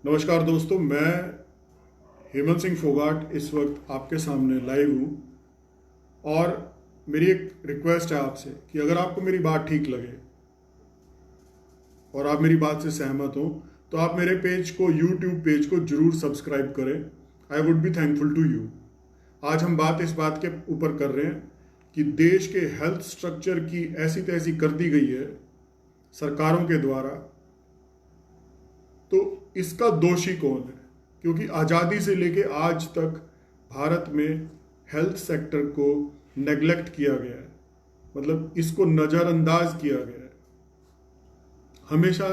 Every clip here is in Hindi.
नमस्कार दोस्तों, मैं हेमंत सिंह फोगाट इस वक्त आपके सामने लाइव हूँ। और मेरी एक रिक्वेस्ट है आपसे कि अगर आपको मेरी बात ठीक लगे और आप मेरी बात से सहमत हो तो आप मेरे पेज को, यूट्यूब पेज को जरूर सब्सक्राइब करें। I would be thankful to you. आज हम बात इस बात के ऊपर कर रहे हैं कि देश के हेल्थ स्ट्रक्चर की ऐसी तैसी कर दी गई है सरकारों के द्वारा, तो इसका दोषी कौन है? क्योंकि आज़ादी से लेके आज तक भारत में हेल्थ सेक्टर को नेग्लेक्ट किया गया है, मतलब इसको नज़रअंदाज किया गया है। हमेशा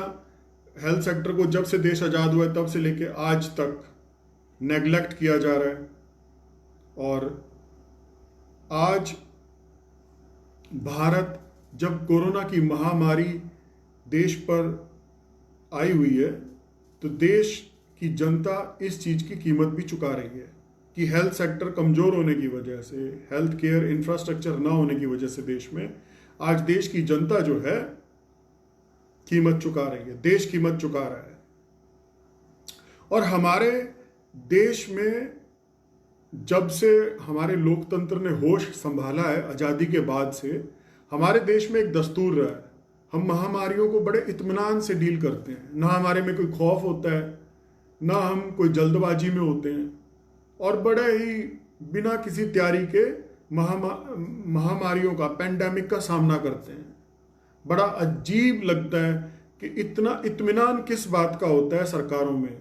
हेल्थ सेक्टर को जब से देश आज़ाद हुआ है तब से लेके आज तक नेग्लेक्ट किया जा रहा है। और आज भारत, जब कोरोना की महामारी देश पर आई हुई है, तो देश की जनता इस चीज की कीमत भी चुका रही है कि हेल्थ सेक्टर कमजोर होने की वजह से, हेल्थ केयर इंफ्रास्ट्रक्चर ना होने की वजह से देश में आज देश की जनता जो है कीमत चुका रही है, देश कीमत चुका रहा है। और हमारे देश में जब से हमारे लोकतंत्र ने होश संभाला है आजादी के बाद से, हमारे देश में एक दस्तूर रहा है, हम महामारियों को बड़े इत्मीनान से डील करते हैं। ना हमारे में कोई खौफ होता है, ना हम कोई जल्दबाजी में होते हैं, और बड़े ही बिना किसी तैयारी के महामारियों का, पेंडेमिक का सामना करते हैं। बड़ा अजीब लगता है कि इतना इत्मीनान किस बात का होता है सरकारों में।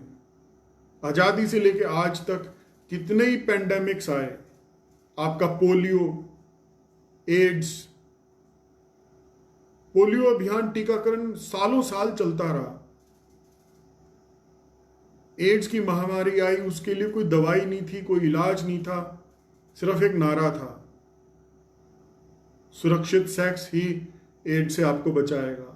आज़ादी से लेके आज तक कितने ही पेंडेमिक्स आए, आपका पोलियो, एड्स, पोलियो अभियान, टीकाकरण सालों साल चलता रहा। एड्स की महामारी आई, उसके लिए कोई दवाई नहीं थी, कोई इलाज नहीं था, सिर्फ एक नारा था, सुरक्षित सेक्स ही एड्स से आपको बचाएगा।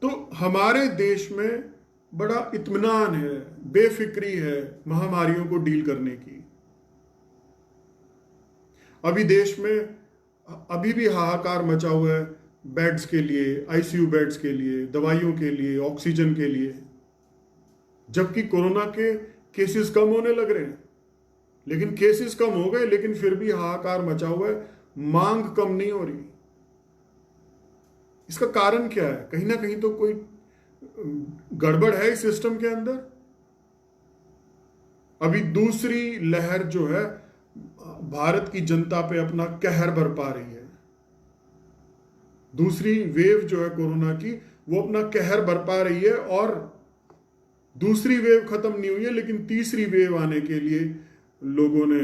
तो हमारे देश में बड़ा इत्मीनान है, बेफिक्री है महामारियों को डील करने की। अभी देश में अभी भी हाहाकार मचा हुआ है बेड्स के लिए, आईसीयू बेड्स के लिए, दवाइयों के लिए, ऑक्सीजन के लिए, जबकि कोरोना के केसेस कम होने लग रहे हैं। लेकिन केसेस कम हो गए, लेकिन फिर भी हाहाकार मचा हुआ है, मांग कम नहीं हो रही। इसका कारण क्या है? कहीं ना कहीं तो कोई गड़बड़ है इस सिस्टम के अंदर। अभी दूसरी लहर जो है भारत की जनता पे अपना कहर बरपा रही है। दूसरी वेव जो है कोरोना की, वो अपना कहर बरपा रही है। और दूसरी वेव खत्म नहीं हुई है, लेकिन तीसरी वेव आने के लिए लोगों ने,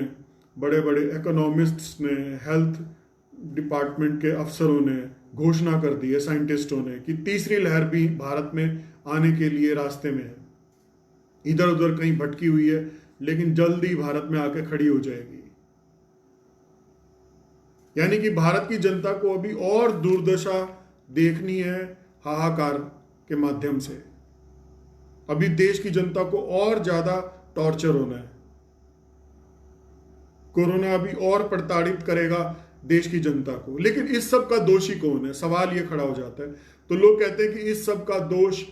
बड़े बड़े इकोनॉमिस्ट्स ने, हेल्थ डिपार्टमेंट के अफसरों ने घोषणा कर दी है, साइंटिस्टों ने, कि तीसरी लहर भी भारत में आने के लिए रास्ते में है। इधर उधर कहीं भटकी हुई है, लेकिन जल्दी भारत में आके खड़ी हो जाएगी। यानी कि भारत की जनता को अभी और दुर्दशा देखनी है हाहाकार के माध्यम से। अभी देश की जनता को और ज्यादा टॉर्चर होना है। कोरोना अभी और प्रताड़ित करेगा देश की जनता को। लेकिन इस सब का दोषी कौन है? सवाल यह खड़ा हो जाता है। तो लोग कहते हैं कि इस सब का दोष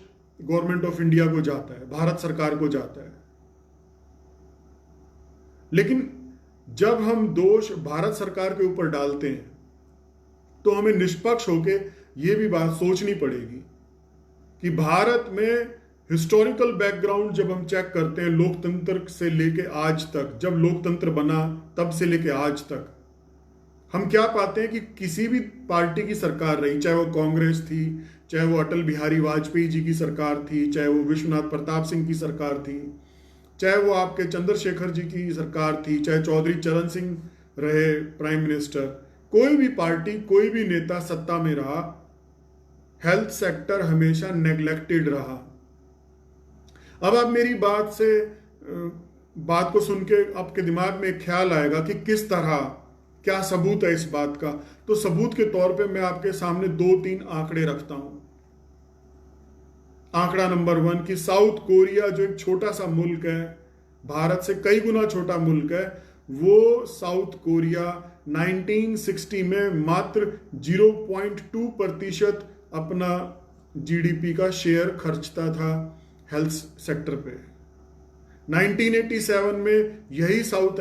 गवर्नमेंट ऑफ इंडिया को जाता है, भारत सरकार को जाता है। लेकिन जब हम दोष भारत सरकार के ऊपर डालते हैं तो हमें निष्पक्ष होकर यह भी बात सोचनी पड़ेगी कि भारत में हिस्टोरिकल बैकग्राउंड जब हम चेक करते हैं, लोकतंत्र से लेके आज तक, जब लोकतंत्र बना तब से लेके आज तक, हम क्या पाते हैं कि किसी भी पार्टी की सरकार रही, चाहे वो कांग्रेस थी, चाहे वो अटल बिहारी वाजपेयी जी की सरकार थी, चाहे वो विश्वनाथ प्रताप सिंह की सरकार थी, चाहे वो आपके चंद्रशेखर जी की सरकार थी, चाहे चौधरी चरण सिंह रहे प्राइम मिनिस्टर, कोई भी पार्टी, कोई भी नेता सत्ता में रहा, हेल्थ सेक्टर हमेशा नेग्लेक्टेड रहा। अब आप मेरी बात को सुन के आपके दिमाग में एक ख्याल आएगा कि किस तरह, क्या सबूत है इस बात का। तो सबूत के तौर पे मैं आपके सामने 2-3 आंकड़े रखता हूं। आंकड़ा नंबर 1 कि साउथ कोरिया, जो एक छोटा सा मुल्क है, भारत से कई गुना छोटा मुल्क है, वो साउथ कोरिया 1960 में मात्र 0.2% अपना जीडीपी का शेयर खर्चता था हेल्थ सेक्टर पे। 1987 में यही साउथ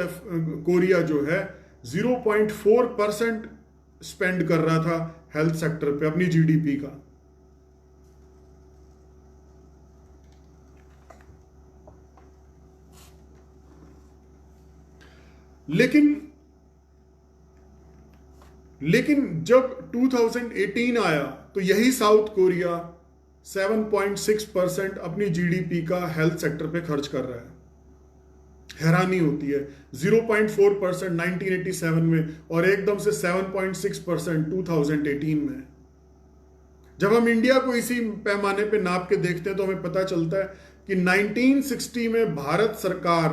कोरिया जो है 0.4% स्पेंड कर रहा था हेल्थ सेक्टर पे अपनी जीडीपी का। लेकिन जब 2018 आया तो यही साउथ कोरिया 7.6% अपनी जीडीपी का हेल्थ सेक्टर पे खर्च कर रहा है। हैरानी होती है, 0.4% 1987 में और एकदम से 7.6% 2018 में। जब हम इंडिया को इसी पैमाने पे नाप के देखते हैं तो हमें पता चलता है कि 1960 में भारत सरकार,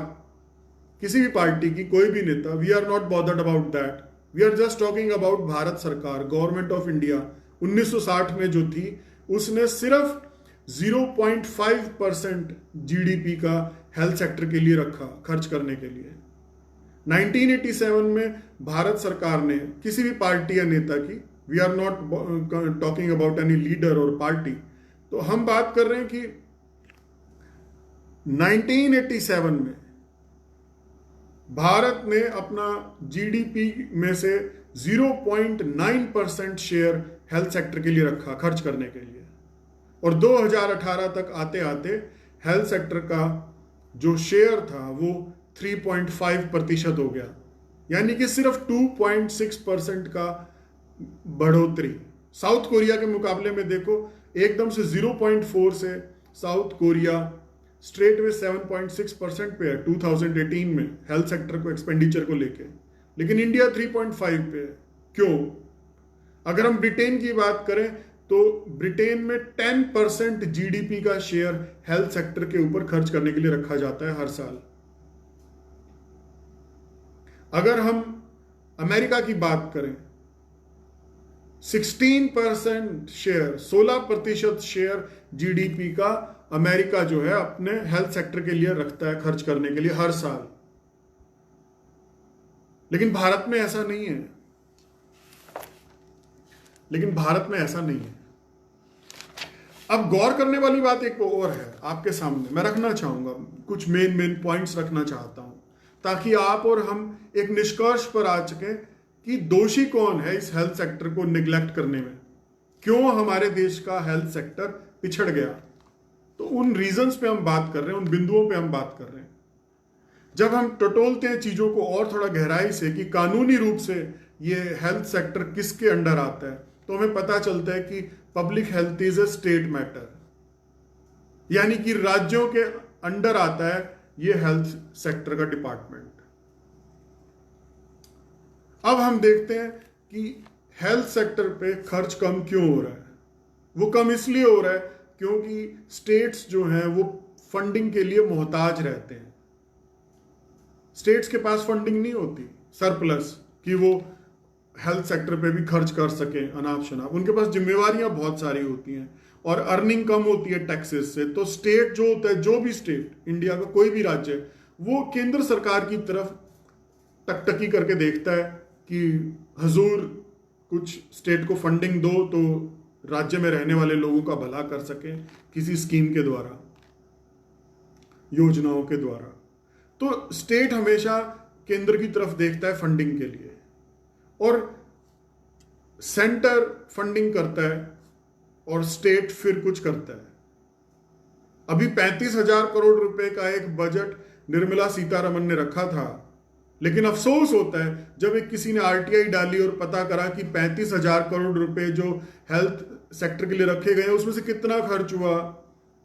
किसी भी पार्टी की कोई भी नेता, we are not bothered about that, we are just talking about Bharat सरकार, गवर्नमेंट ऑफ इंडिया 1960 में जो थी उसने सिर्फ 0.5% जीडीपी का हेल्थ सेक्टर के लिए रखा खर्च करने के लिए। 1987 में भारत सरकार ने, किसी भी पार्टी या नेता की, we are not talking about any leader और पार्टी, तो हम बात कर रहे हैं कि 1987 में भारत ने अपना जीडीपी में से 0.9% शेयर हेल्थ सेक्टर के लिए रखा खर्च करने के लिए, और 2018 तक आते आते हेल्थ सेक्टर का जो शेयर था वो 3.5% हो गया, यानी कि सिर्फ 2.6% का बढ़ोतरी। साउथ कोरिया के मुकाबले में देखो, एकदम से 0.4 से साउथ कोरिया स्ट्रेट वे 7.6% पे है 2018 में हेल्थ सेक्टर को, एक्सपेंडिचर को लेके, लेकिन इंडिया 3.5 पे है। क्यों? अगर हम ब्रिटेन की बात करें तो ब्रिटेन में 10% जीडीपी का शेयर हेल्थ सेक्टर के ऊपर खर्च करने के लिए रखा जाता है हर साल। अगर हम अमेरिका की बात करें, 16% शेयर, 16% शेयर जीडीपी का अमेरिका जो है अपने हेल्थ सेक्टर के लिए रखता है खर्च करने के लिए हर साल। लेकिन भारत में ऐसा नहीं है। अब गौर करने वाली बात एक और है, आपके सामने मैं रखना चाहूंगा, कुछ मेन पॉइंट्स रखना चाहता हूं ताकि आप और हम एक निष्कर्ष पर आ सके कि दोषी कौन है इस हेल्थ सेक्टर को निगलेक्ट करने में, क्यों हमारे देश का हेल्थ सेक्टर पिछड़ गया। तो उन रीजंस पे हम बात कर रहे हैं, उन बिंदुओं पे हम बात कर रहे हैं। जब हम टटोलते हैं चीजों को और थोड़ा गहराई से कि कानूनी रूप से ये हेल्थ सेक्टर किसके अंडर आता है, तो हमें पता चलता है कि public health is a state matter, यानी कि राज्यों के अंडर आता है ये हेल्थ सेक्टर का डिपार्टमेंट। अब हम देखते हैं कि हेल्थ सेक्टर पे खर्च कम क्यों हो रहा है। वो कम इसलिए हो रहा है क्योंकि स्टेट्स जो हैं वो फंडिंग के लिए मोहताज रहते हैं। स्टेट्स के पास फंडिंग नहीं होती सरप्लस कि वो हेल्थ सेक्टर पे भी खर्च कर सके अनाप शनाप। उनके पास जिम्मेवारियां बहुत सारी होती हैं और अर्निंग कम होती है टैक्सेस से। तो स्टेट जो होता है, जो भी स्टेट, इंडिया का कोई भी राज्य, वो केंद्र सरकार की तरफ टकटकी करके देखता है कि हजूर कुछ स्टेट को फंडिंग दो तो राज्य में रहने वाले लोगों का भला कर सके किसी स्कीम के द्वारा, योजनाओं के द्वारा। तो स्टेट हमेशा केंद्र की तरफ देखता है फंडिंग के लिए, और सेंटर फंडिंग करता है और स्टेट फिर कुछ करता है। अभी 35,000 करोड़ रुपए का एक बजट निर्मला सीतारमन ने रखा था, लेकिन अफसोस होता है जब एक किसी ने आरटीआई डाली और पता करा कि 35,000 करोड़ रुपए जो हेल्थ सेक्टर के लिए रखे गए उसमें से कितना खर्च हुआ,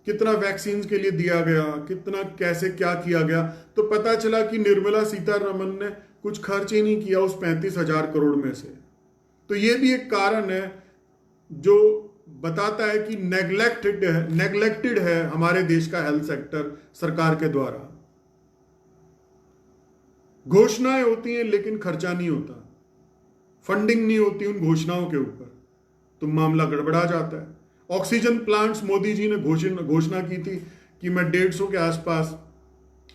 कितना वैक्सीन के लिए दिया गया, कितना कैसे क्या किया गया, तो पता चला कि निर्मला सीतारमन ने कुछ खर्च ही नहीं किया उस 35,000 करोड़ में से। तो ये भी एक कारण है जो बताता है कि नेग्लेक्टेड है हमारे देश का हेल्थ सेक्टर सरकार के द्वारा। घोषणाएं होती हैं लेकिन खर्चा नहीं होता, फंडिंग नहीं होती उन घोषणाओं के ऊपर, तो मामला गड़बड़ा जाता है। ऑक्सीजन प्लांट्स, मोदी जी ने घोषणा की थी कि मैं 150 के आसपास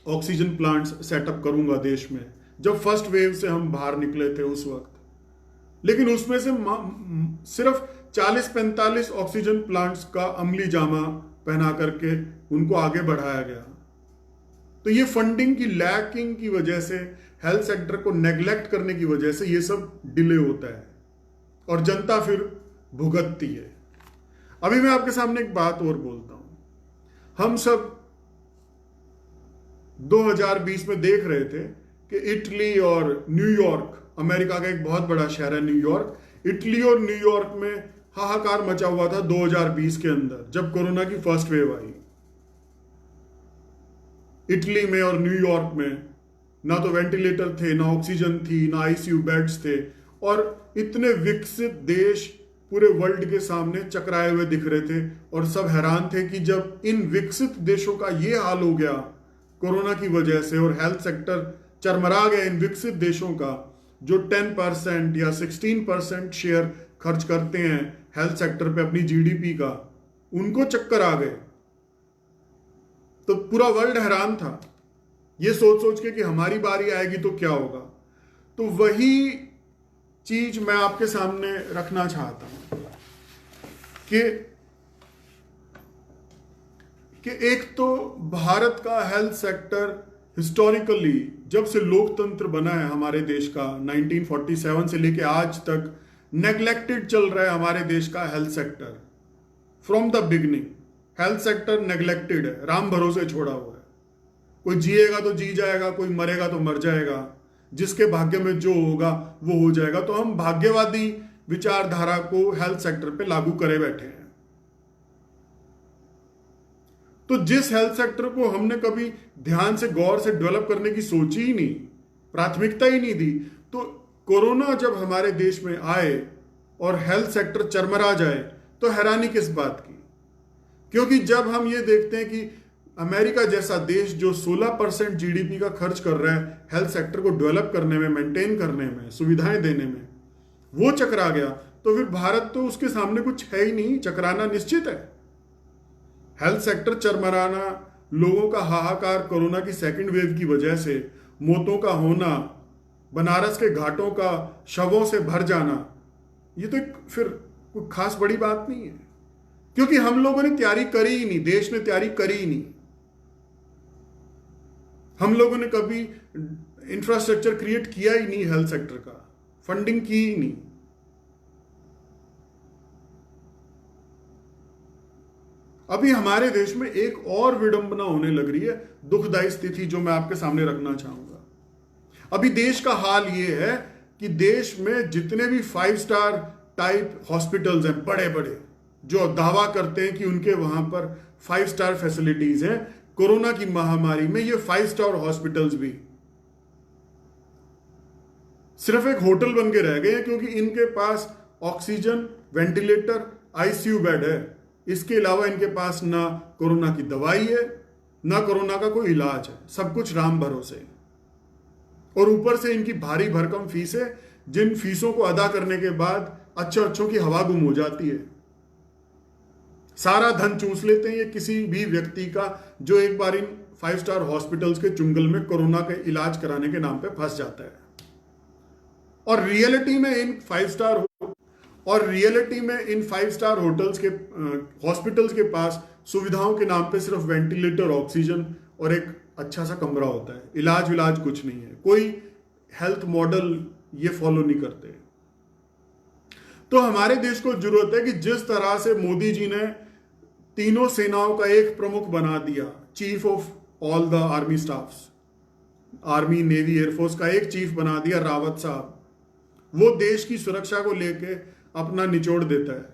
ऑक्सीजन प्लांट्स सेटअप करूंगा देश में, जब फर्स्ट वेव से हम बाहर निकले थे उस वक्त। लेकिन उसमें से सिर्फ 40-45 ऑक्सीजन प्लांट्स का अमली जामा पहना करके उनको आगे बढ़ाया गया। तो ये फंडिंग की लैकिंग की वजह से, हेल्थ सेक्टर को नेग्लेक्ट करने की वजह से ये सब डिले होता है और जनता फिर भुगतती है। अभी मैं आपके सामने एक बात और बोलता हूं। हम सब 2020 में देख रहे थे कि इटली और न्यूयॉर्क, अमेरिका का एक बहुत बड़ा शहर है न्यूयॉर्क, इटली और न्यूयॉर्क में हाहाकार मचा हुआ था 2020 के अंदर जब कोरोना की फर्स्ट वेव आई। इटली में और न्यूयॉर्क में ना तो वेंटिलेटर थे, ना ऑक्सीजन थी, ना आईसीयू बेड्स थे, और इतने विकसित देश पूरे वर्ल्ड के सामने चकराए हुए दिख रहे थे और सब हैरान थे कि जब इन विकसित देशों का ये हाल हो गया कोरोना की वजह से और हेल्थ सेक्टर चरमरा गया इन विकसित देशों का जो 10% या 16% शेयर खर्च करते हैं हेल्थ सेक्टर पे अपनी जीडीपी का, उनको चक्कर आ गए। तो पूरा वर्ल्ड हैरान था ये सोच सोच के कि हमारी बारी आएगी तो क्या होगा। तो वही चीज मैं आपके सामने रखना चाहता हूं कि एक तो भारत का हेल्थ सेक्टर हिस्टोरिकली जब से लोकतंत्र बना है हमारे देश का 1947 से लेके आज तक नेग्लेक्टेड चल रहा है हमारे देश का health sector. From the beginning health sector neglected है, राम भरोसे छोड़ा हुआ है। कोई जिएगा तो जी जाएगा, कोई मरेगा तो मर जाएगा, जिसके भाग्य में जो होगा वो हो जाएगा। तो हम भाग्यवादी विचारधारा को हेल्थ सेक्टर पे लागू करे बैठे हैं। तो जिस हेल्थ सेक्टर को हमने कभी ध्यान से गौर से डेवलप करने की सोची ही नहीं, प्राथमिकता ही नहीं दी, तो कोरोना जब हमारे देश में आए और हेल्थ सेक्टर चरमरा जाए तो हैरानी किस बात की। क्योंकि जब हम ये देखते हैं कि अमेरिका जैसा देश जो 16% जीडीपी का खर्च कर रहा है हेल्थ सेक्टर को डेवलप करने में, मेंटेन करने में, सुविधाएं देने में, वो चकरा गया, तो फिर भारत तो उसके सामने कुछ है ही नहीं, चकराना निश्चित है। हेल्थ सेक्टर चरमराना, लोगों का हाहाकार कोरोना की सेकंड वेव की वजह से, मौतों का होना, बनारस के घाटों का शवों से भर जाना, ये तो फिर कोई खास बड़ी बात नहीं है। क्योंकि हम लोगों ने तैयारी करी ही नहीं, देश ने तैयारी करी ही नहीं। हम लोगों ने कभी इंफ्रास्ट्रक्चर क्रिएट किया ही नहीं, हेल्थ सेक्टर का फंडिंग की ही नहीं। अभी हमारे देश में एक और विडंबना होने लग रही है, दुखदायी स्थिति जो मैं आपके सामने रखना चाहूंगा। अभी देश का हाल ये है कि देश में जितने भी 5 स्टार टाइप हॉस्पिटल्स हैं, बड़े बड़े, जो दावा करते हैं कि उनके वहां पर 5 स्टार फैसिलिटीज हैं, कोरोना की महामारी में ये 5 स्टार हॉस्पिटल्स भी सिर्फ एक होटल बन के रह गए हैं, क्योंकि इनके पास ऑक्सीजन, वेंटिलेटर, आईसीयू बेड है। इसके अलावा इनके पास ना कोरोना की दवाई है, ना कोरोना का कोई इलाज है, सब कुछ राम भरोसे। और ऊपर से इनकी भारी भरकम फीस है, जिन फीसों को अदा करने के बाद अच्छों की हवा गुम हो जाती है। सारा धन चूस लेते हैं ये किसी भी व्यक्ति का जो एक बार इन 5 स्टार हॉस्पिटल्स के चुंगल में कोरोना का इलाज कराने के नाम पे फंस जाता है। और रियलिटी में इन 5 स्टार होटल्स के हॉस्पिटल्स के पास सुविधाओं के नाम पे सिर्फ वेंटिलेटर, ऑक्सीजन और एक अच्छा सा कमरा होता है। इलाज विलाज कुछ नहीं है, कोई हेल्थ मॉडल ये फॉलो नहीं करते। तो हमारे देश को जरूरत है कि जिस तरह से मोदी जी ने तीनों सेनाओं का एक प्रमुख बना दिया, chief of all the army staffs, army, navy, air force का एक चीफ बना दिया रावत साहब, वो देश की सुरक्षा को लेके अपना निचोड़ देता है,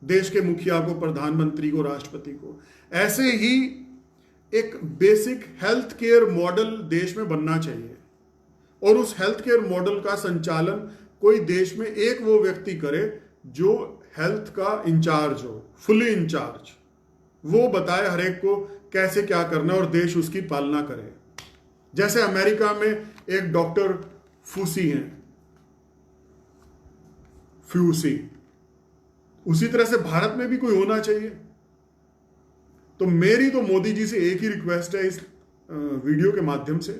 देश के मुखिया को, प्रधानमंत्री को, राष्ट्रपति को। ऐसे ही एक बेसिक हेल्थ केयर मॉडल देश में बनना चाहिए, और उस हेल्थ केयर मॉडल का संचालन कोई देश में एक वो व्यक्ति करे जो हेल्थ का इंचार्ज हो, फुली इंचार्ज, वो बताए हर एक को कैसे क्या करना है और देश उसकी पालना करे। जैसे अमेरिका में एक डॉक्टर फूसी हैं, फ्यूसी, उसी तरह से भारत में भी कोई होना चाहिए। तो मेरी तो मोदी जी से एक ही रिक्वेस्ट है इस वीडियो के माध्यम से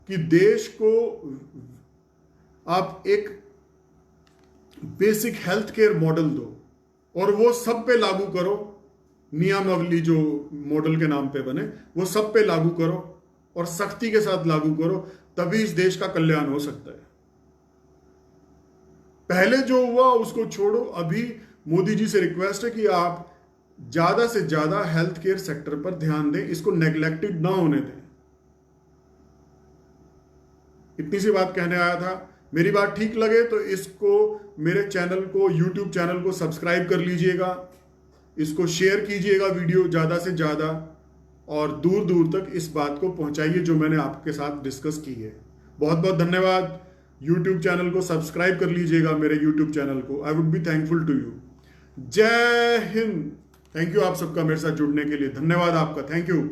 कि देश को आप एक बेसिक हेल्थ केयर मॉडल दो, और वो सब पे लागू करो। नियमावली जो मॉडल के नाम पे बने वो सब पे लागू करो और सख्ती के साथ लागू करो, तभी इस देश का कल्याण हो सकता है। पहले जो हुआ उसको छोड़ो। अभी मोदी जी से रिक्वेस्ट है कि आप ज्यादा से ज्यादा हेल्थ केयर सेक्टर पर ध्यान दें, इसको नेग्लेक्टेड ना होने दें। इतनी सी बात कहने आया था। मेरी बात ठीक लगे तो इसको, मेरे चैनल को, यूट्यूब चैनल को सब्सक्राइब कर लीजिएगा, इसको शेयर कीजिएगा वीडियो ज़्यादा से ज़्यादा, और दूर दूर तक इस बात को पहुंचाइए जो मैंने आपके साथ डिस्कस की है। बहुत बहुत धन्यवाद। यूट्यूब चैनल को सब्सक्राइब कर लीजिएगा, मेरे यूट्यूब चैनल को। I would be thankful to you. जय हिंद। थैंक यू आप सबका मेरे साथ जुड़ने के लिए। धन्यवाद आपका। Thank you.